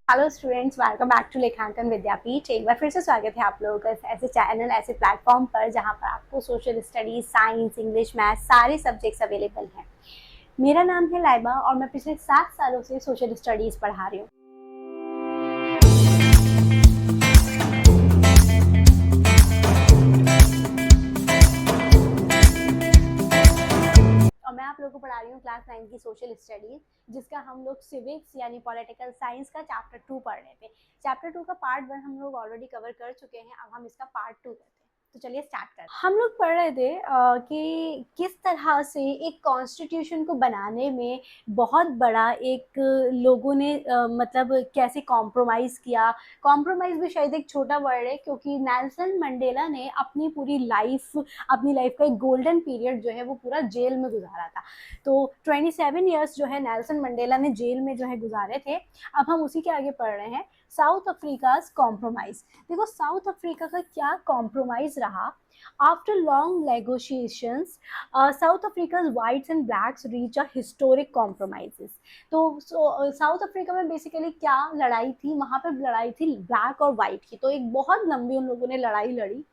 Hello students, welcome back to Lekhankan Vidyapeeth. एक बार फिर से स्वागत है आप लोगों का ऐसे चैनल, ऐसे प्लेटफॉर्म पर जहां पर आपको social studies, science, English, math सारे सब्जेक्ट्स अवेलेबल हैं। मेरा नाम है लाइबा और मैं पिछले 7 सालों से सोशल स्टडीज पढ़ा रही हूँ। और मैं आप लोगों को पढ़ा रही हूँ क्लास 9 की सोशल स्टडीज, जिसका हम लोग सिविक्स यानी पॉलिटिकल साइंस का चैप्टर 2 पढ़ रहे थे। चैप्टर 2 का पार्ट 1 हम लोग ऑलरेडी कवर कर चुके हैं। अब हम इसका पार्ट 2 करते हैं। तो चलिए स्टार्ट करते हैं। हम लोग पढ़ रहे थे कि किस तरह से एक कॉन्स्टिट्यूशन को बनाने में बहुत बड़ा एक लोगों ने मतलब कैसे कॉम्प्रोमाइज़ किया। कॉम्प्रोमाइज़ भी शायद एक छोटा वर्ड है, क्योंकि नेल्सन मंडेला ने अपनी लाइफ का एक गोल्डन पीरियड जो है वो पूरा जेल में गुजारा था। तो 27 ईयर्स जो है नेल्सन मंडेला ने जेल में जो है गुजारे थे। अब हम उसी के आगे पढ़ रहे हैं, साउथ अफ्रीका कॉम्प्रोमाइज। देखो साउथ अफ्रीका का क्या कॉम्प्रोमाइज रहा। After long negotiations, south Africa whites and blacks reach a historic compromises. तो साउथ अफ्रीका में बेसिकली क्या लड़ाई थी, वहां पर लड़ाई थी ब्लैक और व्हाइट की। तो एक बहुत लंबी उन लोगों ने लड़ाई लड़ी।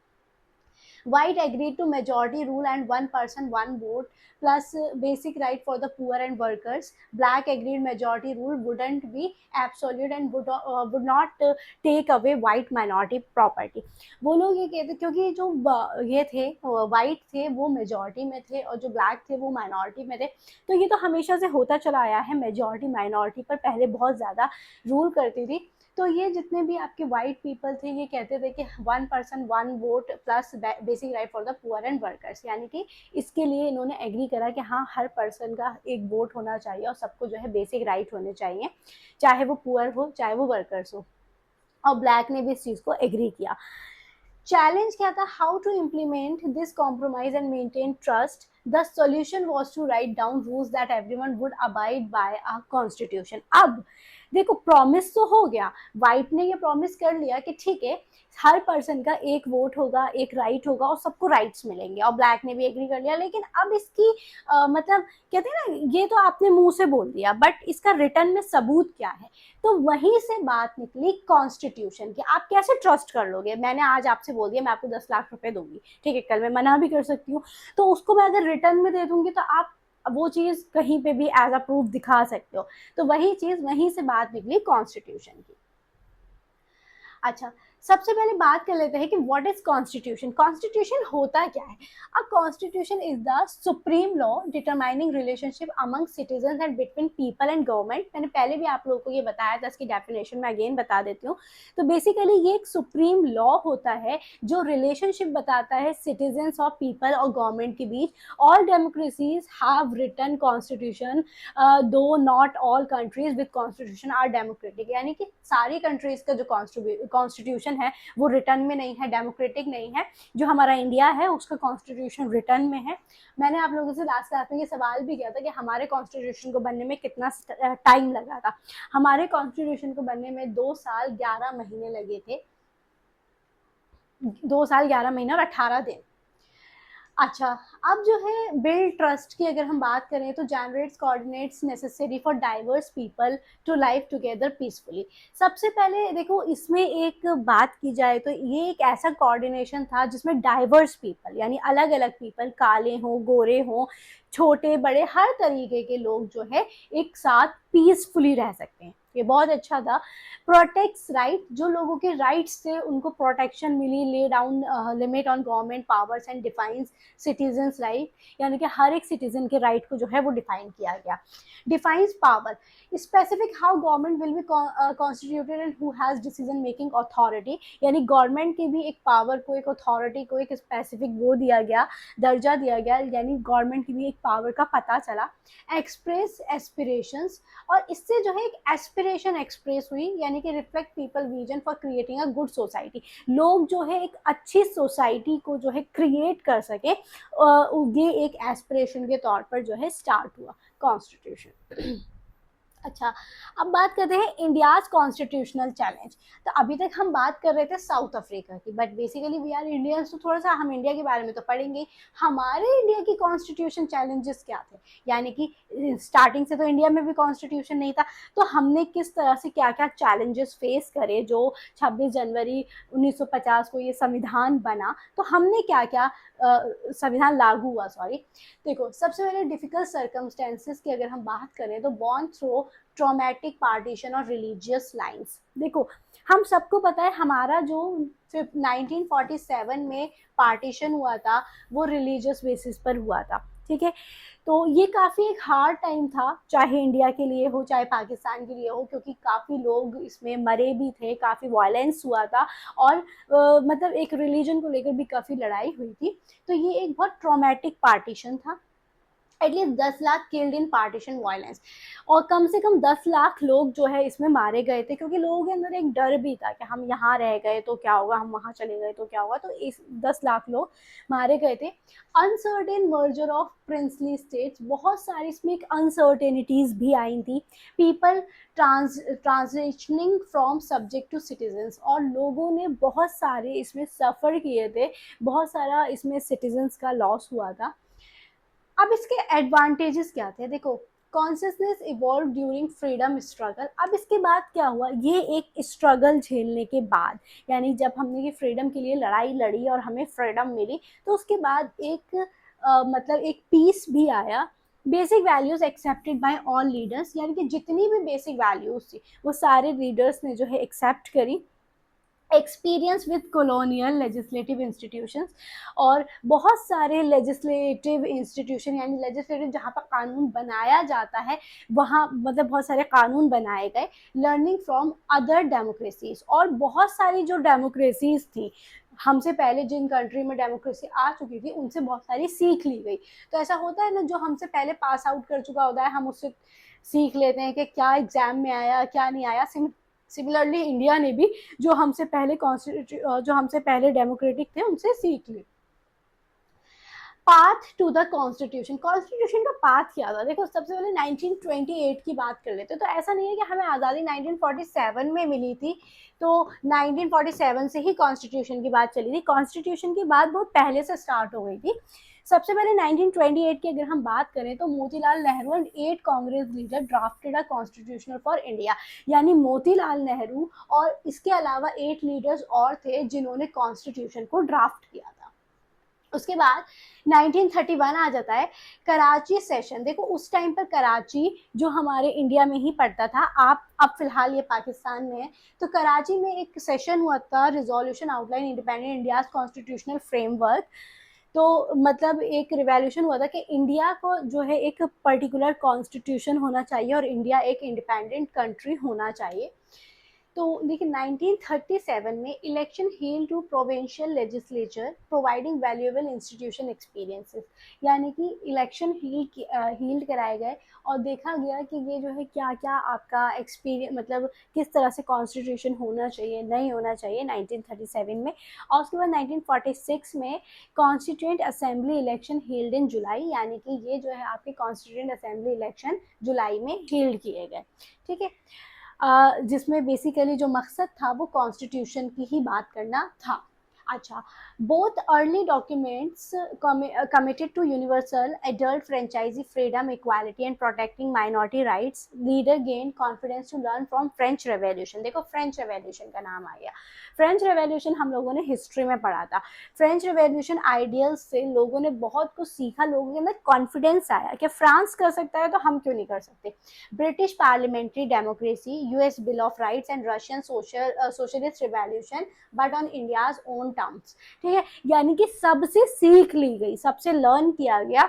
White agreed to majority rule and one person, one vote, plus basic right for the poor and workers. Black agreed majority rule wouldn't be absolute and would not take away white minority property. वो लोग ये कहते क्योंकि जो ये थे white थे वो मेजॉरिटी में थे और जो ब्लैक थे वो माइनॉरिटी में थे। तो ये तो हमेशा से होता चला आया है, मेजॉरिटी माइनॉरिटी पर पहले बहुत ज़्यादा रूल करती थी। तो ये जितने भी आपके वाइट पीपल थे ये कहते थे कि 1 person 1 vote plus basic right for the poor and workers, यानी कि इसके लिए इन्होंने एग्री करा कि हाँ हर पर्सन का एक वोट होना चाहिए और सबको जो है बेसिक राइट होने चाहिए, चाहे वो पुअर हो चाहे वो वर्कर्स हो। और ब्लैक ने भी इस चीज़ को एग्री किया। चैलेंज क्या था, how to implement this compromise and maintain trust. The solution was to write down rules that everyone would abide by a constitution. अब देखो प्रॉमिस तो हो गया, वाइट ने ये प्रॉमिस कर लिया कि ठीक है हर पर्सन का एक वोट होगा, एक राइट होगा और सबको राइट्स मिलेंगे, और ब्लैक ने भी एग्री कर लिया। लेकिन अब इसकी मतलब कहते हैं ना, ये तो आपने मुंह से बोल दिया, बट इसका रिटर्न में सबूत क्या है। तो वहीं से बात निकली कॉन्स्टिट्यूशन की। आप कैसे ट्रस्ट कर लोगे, मैंने आज आपसे बोल दिया मैं आपको 10 लाख रुपए दूंगी, ठीक है, कल मैं मना भी कर सकती हूँ। तो उसको मैं अगर रिटर्न में दे दूंगी तो आप वो चीज कहीं पे भी एज अ प्रूफ दिखा सकते हो। तो वही चीज, वहीं से बात निकली कॉन्स्टिट्यूशन की। अच्छा, सबसे पहले बात कर लेते हैं कि व्हाट इज कॉन्स्टिट्यूशन। कॉन्स्टिट्यूशन होता क्या है। A constitution is the supreme law determining relationship among citizen and between people and government. मैंने पहले भी आप लोगों को ये बताया था, इसकी डेफिनेशन मैं अगेन बता देती हूँ। तो बेसिकली ये एक सुप्रीम लॉ होता है जो रिलेशनशिप बताता है सिटीजन्स और पीपल और गवर्नमेंट के बीच। All democracies have written constitution, though not all countries with constitution are democratic. यानी कि सारी कंट्रीज का जो कॉन्स्टिट्यूशन है वो रिटर्न में नहीं है, डेमोक्रेटिक नहीं है। जो हमारा इंडिया है उसका कॉन्स्टिट्यूशन रिटर्न में है। मैंने आप लोगों से लास्ट क्लास में ये सवाल भी किया था कि हमारे कॉन्स्टिट्यूशन को बनने में कितना टाइम लगा था। हमारे कॉन्स्टिट्यूशन को बनने में 2 साल 11 महीने लगे थे। 2 साल 11 महीने और 18 दिन। अच्छा, अब जो है बिल्ड ट्रस्ट की अगर हम बात करें तो generates coordinates necessary for diverse people to live together peacefully. सबसे पहले देखो इसमें एक बात की जाए तो ये एक ऐसा कोऑर्डिनेशन था जिसमें डाइवर्स पीपल यानी अलग अलग पीपल, काले हों गोरे हों छोटे बड़े हर तरीके के लोग जो है एक साथ पीसफुली रह सकते हैं। ये बहुत अच्छा था। प्रोटेक्ट्स राइट, जो लोगों के राइट्स से उनको प्रोटेक्शन मिली। Lay down limit on government powers and defines citizens right, यानी कि हर एक सिटीजन के राइट को जो है वो डिफाइन किया गया। Defines power, specific how government will be constituted and who has decision making authority. यानी गवर्नमेंट की भी एक पावर को, एक अथॉरिटी को एक स्पेसिफिक वो दिया गया, दर्जा दिया गया, यानी गवर्नमेंट की भी एक पावर का पता चला। एक्सप्रेस एस्पिरेशंस, और इससे जो है एक एस्पिरेशन एक्सप्रेस हुई, यानी कि reflect people vision for creating a good society. लोग जो है एक अच्छी सोसाइटी को जो है क्रिएट कर सके, ये एक एस्पिरेशन के तौर पर जो है स्टार्ट हुआ कॉन्स्टिट्यूशन। अच्छा, अब बात करते हैं इंडियाज कॉन्स्टिट्यूशनल चैलेंज। तो अभी तक हम बात कर रहे थे साउथ अफ्रीका की, but basically we are Indians, तो थोड़ा सा हम इंडिया के बारे में तो पढ़ेंगे। हमारे इंडिया की कॉन्स्टिट्यूशन चैलेंजेस क्या थे, यानी कि स्टार्टिंग से तो इंडिया में भी कॉन्स्टिट्यूशन नहीं था, तो हमने किस तरह से क्या क्या चैलेंजेस फेस करे। जो 26 जनवरी 1950 को ये संविधान बना, तो हमने क्या क्या संविधान लागू हुआ, सॉरी। देखो, सबसे पहले डिफिकल्ट सर्कमस्टेंसेस की अगर हम बात करें तो बॉर्न थ्रू ट्रॉमेटिक पार्टीशन और रिलीजियस लाइंस। देखो, हम सबको पता है हमारा जो 1947 में पार्टीशन हुआ था वो रिलीजियस बेसिस पर हुआ था, ठीक है। तो ये काफ़ी एक हार्ड टाइम था, चाहे इंडिया के लिए हो चाहे पाकिस्तान के लिए हो, क्योंकि काफ़ी लोग इसमें मरे भी थे, काफ़ी वायलेंस हुआ था, और मतलब एक रिलीजन को लेकर भी काफ़ी लड़ाई हुई थी। तो ये एक बहुत ट्रॉमेटिक पार्टीशन था। At least 10 lakh killed in partition violence, और कम से कम 10 लाख लोग जो है इसमें मारे गए थे, क्योंकि लोगों के अंदर एक डर भी था कि हम यहाँ रह गए तो क्या होगा, हम वहाँ चले गए तो क्या होगा। तो इस 10 लाख लोग मारे गए थे। Uncertain merger of princely states, बहुत सारी इसमें एक अनसर्टेनिटीज भी आई थी। People transitioning from subject to citizens, और लोगों ने बहुत सारे इसमें सफ़र किए थे, बहुत सारा इसमें सिटीजन्स का लॉस हुआ था। अब इसके एडवांटेजेस क्या थे, देखो, consciousness evolve during freedom struggle. अब इसके बाद क्या हुआ, ये एक स्ट्रगल झेलने के बाद, यानी जब हमने ये फ्रीडम के लिए लड़ाई लड़ी और हमें फ्रीडम मिली, तो उसके बाद एक मतलब एक पीस भी आया। Basic values accepted by all leaders, यानी कि जितनी भी बेसिक वैल्यूज थी वो सारे लीडर्स ने जो है एक्सेप्ट करी। Experience with colonial legislative institutions, और बहुत सारे लेजिस्लेटिव इंस्टीट्यूशन, यानी लेजिस्लेटिव जहाँ पर कानून बनाया जाता है वहाँ मतलब बहुत सारे कानून बनाए गए। लर्निंग फ्रॉम अदर डेमोक्रेसीज, और बहुत सारी जो डेमोक्रेसीज थी हमसे पहले, जिन कंट्री में डेमोक्रेसी आ चुकी थी, उनसे बहुत सारी सीख ली गई। तो ऐसा होता है ना, जो हमसे पहले पास आउट कर चुका होता है हम उससे सीख लेते हैं कि क्या एग्जाम में आया क्या नहीं आया। सिमिलरली इंडिया ने भी जो हमसे पहले डेमोक्रेटिक थे उनसे सीख ली। Path to the constitution, constitution का पाथ क्या था, देखो सबसे पहले 1928 की बात कर लेते, तो ऐसा नहीं है कि हमें आज़ादी 1947 में मिली थी तो 1947 से ही कॉन्स्टिट्यूशन की बात चली थी। कॉन्स्टिट्यूशन की बात बहुत पहले से स्टार्ट हो गई थी। सबसे पहले 1928 की अगर हम बात करें तो Motilal Nehru and 8 Congress leader drafted a constitutional for India, यानी मोतीलाल नेहरू और इसके अलावा 8 लीडर्स और थे जिन्होंने कॉन्स्टिट्यूशन को ड्राफ्ट किया था। उसके बाद 1931 आ जाता है, कराची सेशन। देखो, उस टाइम पर कराची जो हमारे इंडिया में ही पड़ता था, आप अब फिलहाल ये पाकिस्तान में है, तो कराची में एक सेशन हुआ था, resolution outline independent India's constitutional framework. तो मतलब एक रिवॉल्यूशन हुआ था कि इंडिया को जो है एक पर्टिकुलर कॉन्स्टिट्यूशन होना चाहिए और इंडिया एक इंडिपेंडेंट कंट्री होना चाहिए। तो देखिए 1937 में election held to provincial legislature providing valuable institution experiences, यानी कि इलेक्शन हील्ड कराए गए और देखा गया कि ये जो है क्या क्या आपका एक्सपीरियंस, मतलब किस तरह से कॉन्स्टिट्यूशन होना चाहिए नहीं होना चाहिए 1937 में। और उसके बाद 1946 में constituent assembly election held in July, यानी कि ये जो है आपके कॉन्स्टिट्यूएंट असेंबली इलेक्शन जुलाई में हील्ड किए गए, ठीक है। जिसमें बेसिकली जो मकसद था वो कॉन्स्टिट्यूशन की ही बात करना था। अच्छा, both early documents committed to universal adult franchise freedom equality and protecting minority rights, leader gain confidence to learn from French revolution. देखो, फ्रेंच रेवोल्यूशन का नाम आ गया। फ्रेंच रेवोल्यूशन हम लोगों ने हिस्ट्री में पढ़ा था। फ्रेंच रेवोल्यूशन आइडियल्स से लोगों ने बहुत कुछ सीखा, लोगों के अंदर कॉन्फिडेंस आया कि फ्रांस कर सकता है तो हम क्यों नहीं कर सकते। British parliamentary democracy, US bill of rights and Russian socialist revolution but on India's own terms, ठीक है। यानी कि सबसे सीख ली गई, सबसे लर्न किया गया,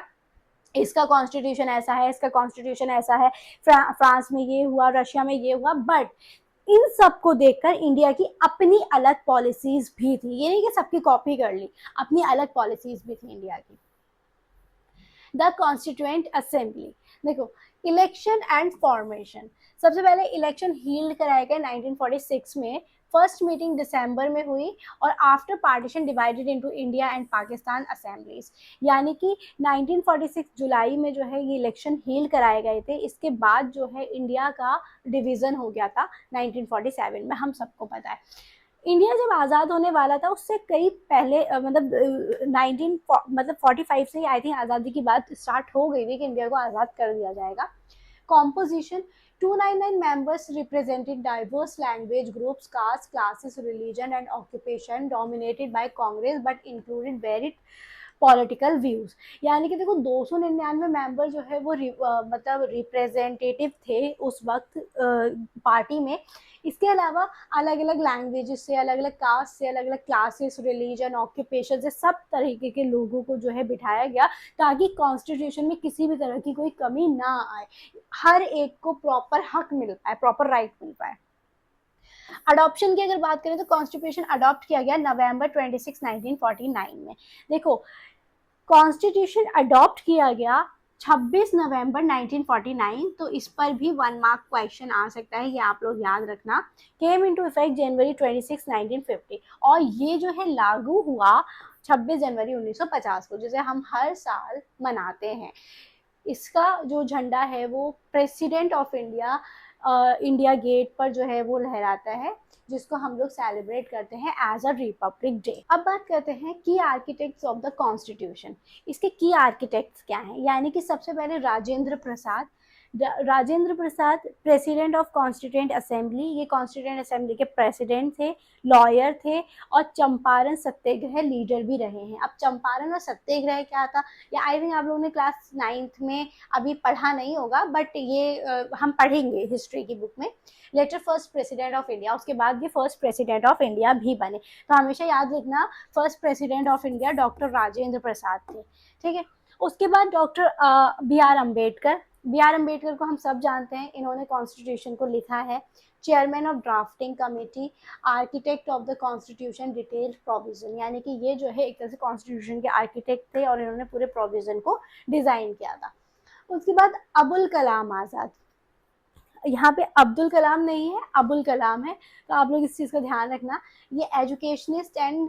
इसका कॉन्स्टिट्यूशन ऐसा है, इसका कॉन्स्टिट्यूशन ऐसा है, फ्रांस में ये हुआ, रशिया में ये हुआ, बट इन सबको देखकर इंडिया की अपनी अलग पॉलिसीज भी थी। ये नहीं कि सबकी कॉपी कर ली, अपनी अलग पॉलिसीज भी थी इंडिया की। द कॉन्स्टिट्यूएंट असेंबली, देखो, इलेक्शन एंड फॉर्मेशन। सबसे पहले इलेक्शन हील्ड कराए गए 1946 में फर्स्ट मीटिंग दिसंबर में हुई और after partition divided into India and Pakistan assemblies, यानी कि 1946 जुलाई में जो है ये इलेक्शन हेल्ड कराए गए थे। इसके बाद जो है इंडिया का डिवीज़न हो गया था 1947 में, हम सबको पता है। इंडिया जब आज़ाद होने वाला था उससे कई पहले मतलब 45 से आई थिंक आज़ादी की बात स्टार्ट हो गई थी कि इंडिया को आज़ाद कर दिया जाएगा। Composition 299 members represented diverse language groups, caste, classes, religion and occupation, dominated by Congress but included varied political views. यानी कि देखो 299 मेंबर जो है वो मतलब रिप्रेजेंटेटिव थे उस वक्त पार्टी में। इसके अलावा अलग अलग लैंग्वेजेस से, अलग अलग कास्ट से, अलग अलग क्लासेस, रिलीजन, ऑक्यूपेशन से सब तरीके के लोगों को जो है बिठाया गया ताकि कॉन्स्टिट्यूशन में किसी भी तरह की कोई कमी ना आए, हर एक को प्रॉपर हक मिल पाए, प्रॉपर राइट मिल पाए। अडॉप्शन की अगर बात करें तो कॉन्स्टिट्यूशन अडॉप्ट किया गया नवंबर 26, 1949 में। देखो कॉन्स्टिट्यूशन अडॉप्ट किया गया 26 नवंबर 1949, तो इस पर भी 1 मार्क क्वेश्चन आ सकता है, ये आप लोग याद रखना। केम इनटू इफेक्ट जनवरी 26, 1950 और ये जो है लागू हुआ 26 जनवरी 1950 को, जिसे हम हर साल मनाते हैं। इसका जो झंडा है वो president of India India gate पर जो है वो लहराता है, जिसको हम लोग सेलिब्रेट करते हैं एज अ रिपब्लिक डे। अब बात करते हैं की आर्किटेक्ट्स ऑफ द कॉन्स्टिट्यूशन। इसके की आर्किटेक्ट्स क्या हैं, यानी कि सबसे पहले Rajendra Prasad. Rajendra Prasad president of constituent assembly, ये कॉन्स्टिट्यूएंट असेंबली के प्रेसिडेंट थे, लॉयर थे और चंपारण सत्याग्रह लीडर भी रहे हैं। अब चंपारण और सत्याग्रह क्या था, या आई थिंक आप लोगों ने क्लास 9th में अभी पढ़ा नहीं होगा, बट ये हम पढ़ेंगे हिस्ट्री की बुक में। Later first president of India, उसके बाद ये फर्स्ट प्रेसिडेंट ऑफ इंडिया भी बने, तो हमेशा याद रखना first president of India doctor Rajendra Prasad थे, ठीक है। उसके बाद doctor B.R. Ambedkar. B.R. Ambedkar को हम सब जानते हैं, इन्होंने कॉन्स्टिट्यूशन को लिखा है। Chairman of drafting committee, architect of the constitution detailed provision, यानी कि ये जो है एक तरह से कॉन्स्टिट्यूशन के आर्किटेक्ट थे और इन्होंने पूरे प्रोविजन को डिजाइन किया था। उसके बाद अबुल कलाम आज़ाद, यहाँ पे अब्दुल कलाम नहीं है, अबुल कलाम है, तो आप लोग इस चीज़ का ध्यान रखना। ये educationist and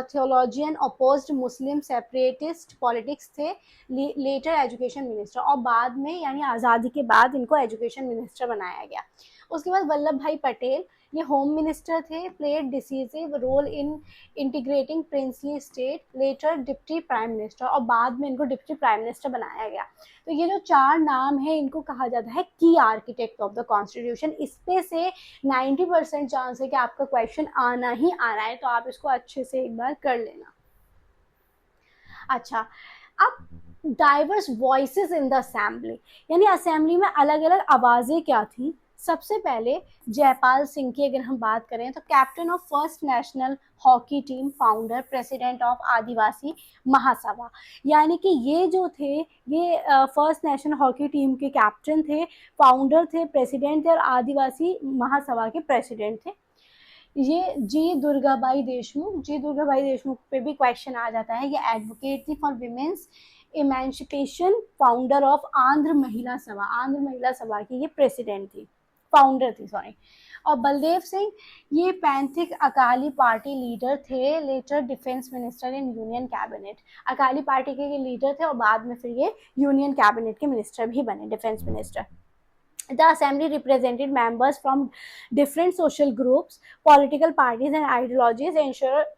theologian, opposed Muslim separatist politics थे, लेटर एजुकेशन मिनिस्टर, और बाद में यानी आज़ादी के बाद इनको एजुकेशन मिनिस्टर बनाया गया। उसके बाद वल्लभ भाई पटेल, ये होम मिनिस्टर थे, played decisive role in integrating princely state, later deputy prime minister, और बाद में इनको डिप्टी प्राइम मिनिस्टर बनाया गया। तो ये जो 4 नाम है इनको कहा जाता है की आर्किटेक्ट ऑफ द कॉन्स्टिट्यूशन। इसपे से 90% चांस है कि आपका क्वेश्चन आना ही आना है, तो आप इसको अच्छे से एक बार कर लेना। अच्छा, अब diverse voices in the assembly, यानी असेंबली में अलग अलग आवाज़ें क्या थी। सबसे पहले जयपाल सिंह की अगर हम बात करें तो captain of first national hockey team, founder, president of Adivasi Mahasabha, यानी कि ये जो थे ये फर्स्ट नेशनल हॉकी टीम के कैप्टन थे, फाउंडर थे, प्रेसिडेंट थे और आदिवासी महासभा के प्रेसिडेंट थे। ये जी दुर्गाबाई देशमुख, जी दुर्गाबाई देशमुख पे भी क्वेश्चन आ जाता है। ये एडवोकेट थी for women's emancipation, founder of Andhra महिला सभा, आंध्र महिला सभा की ये प्रेसिडेंट थी, फाउंडर थी सॉरी। और बलदेव सिंह, ये पैंथिक अकाली पार्टी लीडर थे, later defence minister in union cabinet, Akali party के लीडर थे और बाद में फिर ये यूनियन कैबिनेट के मिनिस्टर भी बने, defence minister. The assembly represented members from different social groups, political parties and ideologies,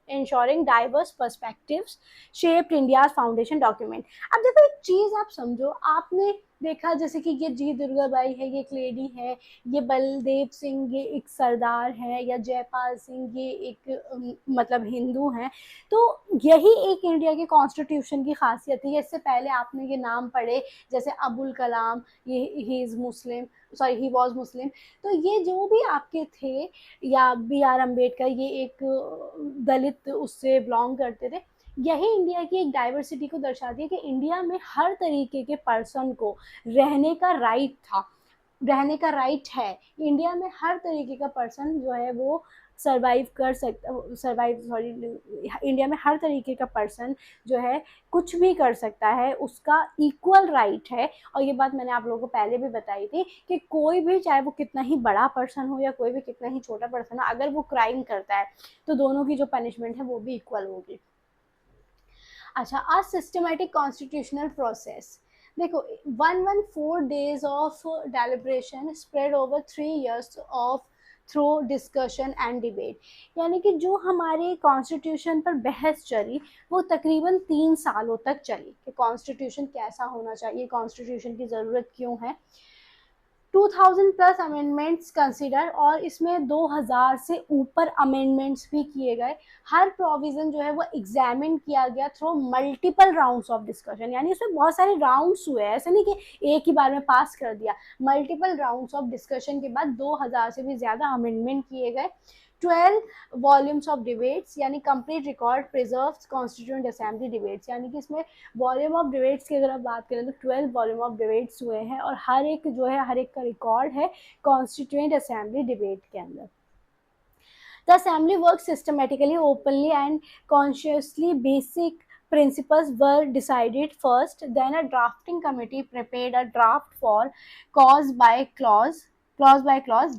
ensuring diverse perspectives shaped India's foundation document. अब देखो एक चीज़ आप समझो, आपने देखा जैसे कि ये जी दुर्गाबाई है, ये एक लेडी है, ये बलदेव सिंह ये एक सरदार है, या जयपाल सिंह ये एक मतलब हिंदू हैं, तो यही एक इंडिया के कॉन्स्टिट्यूशन की खासियत है। इससे पहले आपने ये नाम पढ़े जैसे अबुल कलाम, ये he is Muslim, sorry he was Muslim, तो ये जो भी आपके थे, या B.R. अम्बेडकर ये एक दलित उससे बिलोंग करते थे, यही इंडिया की एक डाइवर्सिटी को दर्शाती है कि इंडिया में हर तरीके के पर्सन को रहने का राइट था, रहने का राइट है। इंडिया में हर तरीके का पर्सन जो है वो इंडिया में हर तरीके का पर्सन जो है कुछ भी कर सकता है, उसका इक्वल राइट है। और ये बात मैंने आप लोगों को पहले भी बताई थी कि कोई भी, चाहे वो कितना ही बड़ा पर्सन हो या कोई भी कितना ही छोटा पर्सन हो, अगर वो क्राइम करता है तो दोनों की जो पनिशमेंट है वो भी इक्वल होगी। अच्छा, आ सिस्टमेटिक कॉन्स्टिट्यूशनल प्रोसेस। देखो, 114 days of deliberation spread over 3 years of through discussion and debate, यानी कि जो हमारे कॉन्स्टिट्यूशन पर बहस चली वो तकरीबन 3 सालों तक चली कि कॉन्स्टिट्यूशन कैसा होना चाहिए, कॉन्स्टिट्यूशन की ज़रूरत क्यों है। 2000 प्लस अमेंडमेंट्स कंसिडर, और इसमें 2000 से ऊपर अमेंडमेंट्स भी किए गए। हर प्रोविजन जो है वो एग्जामिन किया गया through multiple rounds of discussion, यानी उसमें बहुत सारे राउंड्स हुए, ऐसे नहीं कि एक ही बार में पास कर दिया। मल्टीपल राउंड्स ऑफ डिस्कशन के बाद 2000 से भी ज़्यादा अमेंडमेंट किए गए। 12 वॉल्यूम्स ऑफ डिबेट्स, यानी complete record preserves constituent assembly debates, यानी कि इसमें वॉल्यूम ऑफ डिबेट्स की अगर आप बात करें तो 12 वॉल्यूम ऑफ डिबेट्स हुए हैं, और हर एक जो है हर एक का रिकॉर्ड है कॉन्स्टिट्यूएंट असेंबली डिबेट के अंदर। The assembly works systematically, openly and consciously. Basic principles were decided first, then a drafting committee prepared a draft for clause by clause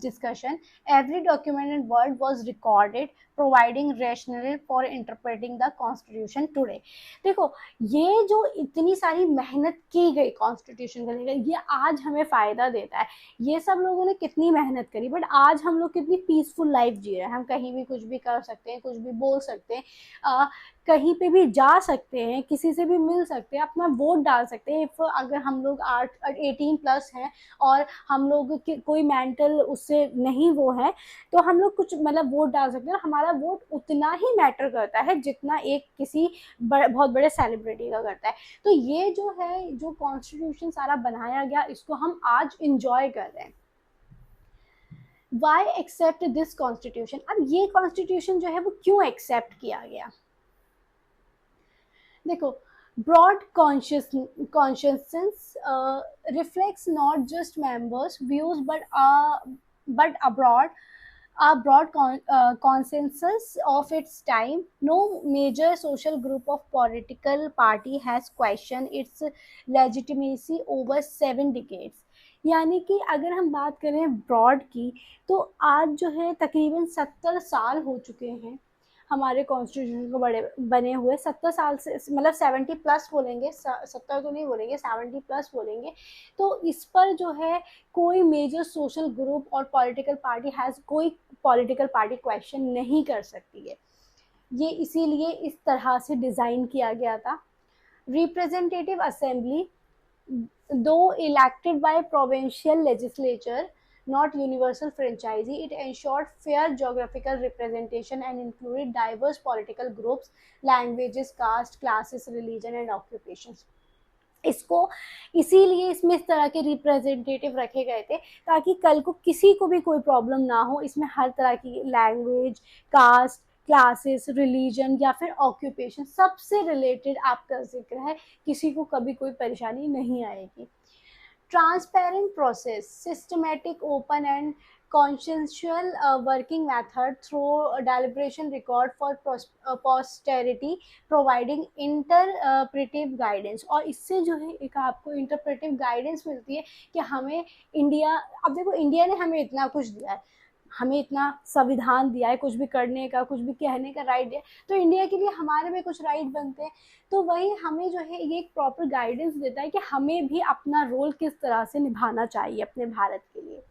discussion. Every document and word was recorded, providing rationale for interpreting the constitution today. देखो, ये जो इतनी सारी मेहनत की गई constitution को लेकर, ये आज हमें फ़ायदा देता है। ये सब लोगों ने कितनी मेहनत करी, बट आज हम लोग कितनी पीसफुल लाइफ जी रहे हैं। हम कहीं भी कुछ भी कर सकते हैं, कुछ भी बोल सकते हैं, कहीं पे भी जा सकते हैं, किसी से भी मिल सकते हैं, अपना वोट डाल सकते हैं। इफ अगर हम लोग 18 प्लस हैं और हम लोग कोई मेंटल उससे नहीं वो है, तो हम लोग कुछ मतलब वोट डाल सकते हैं। हमारा वोट उतना ही मैटर करता है जितना एक किसी बहुत बड़े सेलिब्रिटी का करता है। तो ये जो है, जो कॉन्स्टिट्यूशन सारा बनाया गया, इसको हम आज इंजॉय कर रहे हैं। Why accept this constitution? अब ये कॉन्स्टिट्यूशन जो है वो क्यों एक्सेप्ट किया गया? देखो, broad consciousness reflects not just members' views but a broad consensus of its time. No major social group of political party has questioned its legitimacy over 7 decades. यानी कि अगर हम बात करें ब्रॉड की, तो आज जो है तकरीबन 70 साल हो चुके हैं हमारे कॉन्स्टिट्यूशन को बने हुए। 70 साल से, मतलब 70 प्लस बोलेंगे, 70 तो नहीं बोलेंगे, 70 प्लस बोलेंगे। तो इस पर जो है कोई मेजर सोशल ग्रुप और पॉलिटिकल पार्टी कोई पॉलिटिकल पार्टी क्वेश्चन नहीं कर सकती है। ये इसीलिए इस तरह से डिज़ाइन किया गया था। रिप्रेजेंटेटिव असेंबली, दो elected by provincial legislature, not universal franchisee, it ensured fair geographical representation and included diverse political groups, languages, caste, classes, religion and occupations. इसको इसीलिए इसमें इस तरह के रिप्रेजेंटेटिव रखे गए थे ताकि कल को किसी को भी कोई प्रॉब्लम ना हो। इसमें हर तरह की लैंग्वेज, कास्ट, क्लासेस, रिलीजन या फिर ऑक्यूपेशन, सबसे रिलेटेड आपका जिक्र है, किसी को कभी कोई परेशानी नहीं आएगी। Transparent process, systematic, open and consensual working method through deliberation record for posterity, providing interpretive guidance। और इससे जो है एक आपको interpretive guidance मिलती है कि हमें इंडिया, अब देखो इंडिया ने हमें इतना कुछ दिया है, हमें इतना संविधान दिया है, कुछ भी करने का, कुछ भी कहने का राइट दिया, तो इंडिया के लिए हमारे में कुछ राइट बनते हैं। तो वही हमें जो है ये एक प्रॉपर गाइडेंस देता है कि हमें भी अपना रोल किस तरह से निभाना चाहिए अपने भारत के लिए।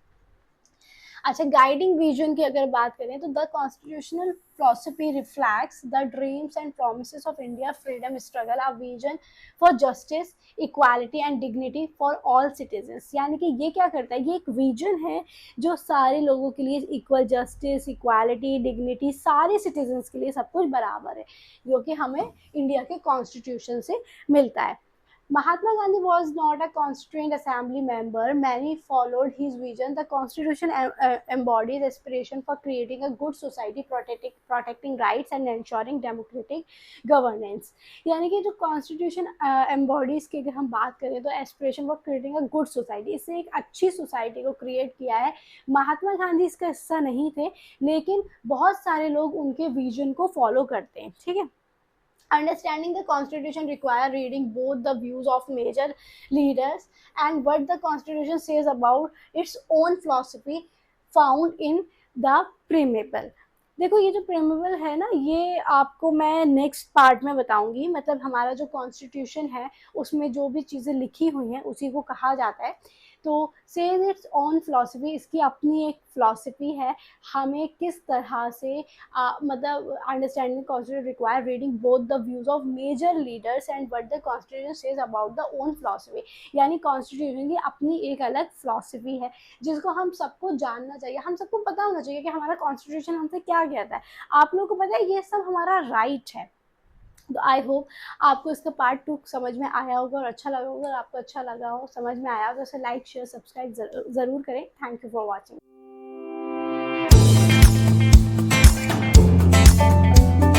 अच्छा, गाइडिंग विजन की अगर बात करें तो the constitutional philosophy reflects the dreams and promises of India freedom struggle, a vision for justice, equality and dignity for all citizens. यानी कि ये क्या करता है, ये एक विजन है जो सारे लोगों के लिए इक्वल जस्टिस, इक्वालिटी, डिग्निटी, सारे सिटीजन्स के लिए सब कुछ बराबर है, जो कि हमें इंडिया के कॉन्स्टिट्यूशन से मिलता है। Mahatma Gandhi was not a constituent assembly member. Many followed his vision. The constitution embodies aspiration for creating a good society, protecting rights and ensuring democratic governance. यानी कि जो कॉन्स्टिट्यूशन एम्बॉडीज की अगर हम बात करें तो aspiration for creating a good society, इससे एक अच्छी सोसाइटी को क्रिएट किया है. महात्मा गांधी इसका हिस्सा नहीं थे, लेकिन बहुत सारे लोग उनके विजन को फॉलो करते हैं. ठीक है. Understanding the constitution require reading both the views of major leaders and what the constitution says about its own philosophy found in the preamble. देखो ये जो प्रेमेबल है ना, ये आपको मैं नेक्स्ट पार्ट में बताऊंगी. मतलब हमारा जो कॉन्स्टिट्यूशन है उसमें जो भी चीज़ें लिखी हुई हैं उसी को कहा जाता है. तो सेज इट्स ओन फिलॉसफी, इसकी अपनी एक फिलॉसफी है. हमें किस तरह से मतलब understanding constitution require reading both the views of major leaders and what the constitution says about the own philosophy. यानी कॉन्स्टिट्यूशन की अपनी एक अलग फिलॉसफी है जिसको हम सबको जानना चाहिए. हम सबको पता होना चाहिए कि हमारा कॉन्स्टिट्यूशन हमसे क्या कहता है. आप लोगों को पता है ये सब हमारा राइट है. तो आई होप आपको इसका पार्ट 2 समझ में आया होगा और अच्छा लगा होगा. अगर आपको अच्छा लगा हो, समझ में आया हो, तो इसे लाइक शेयर सब्सक्राइब ज़रूर करें. Thank you for watching.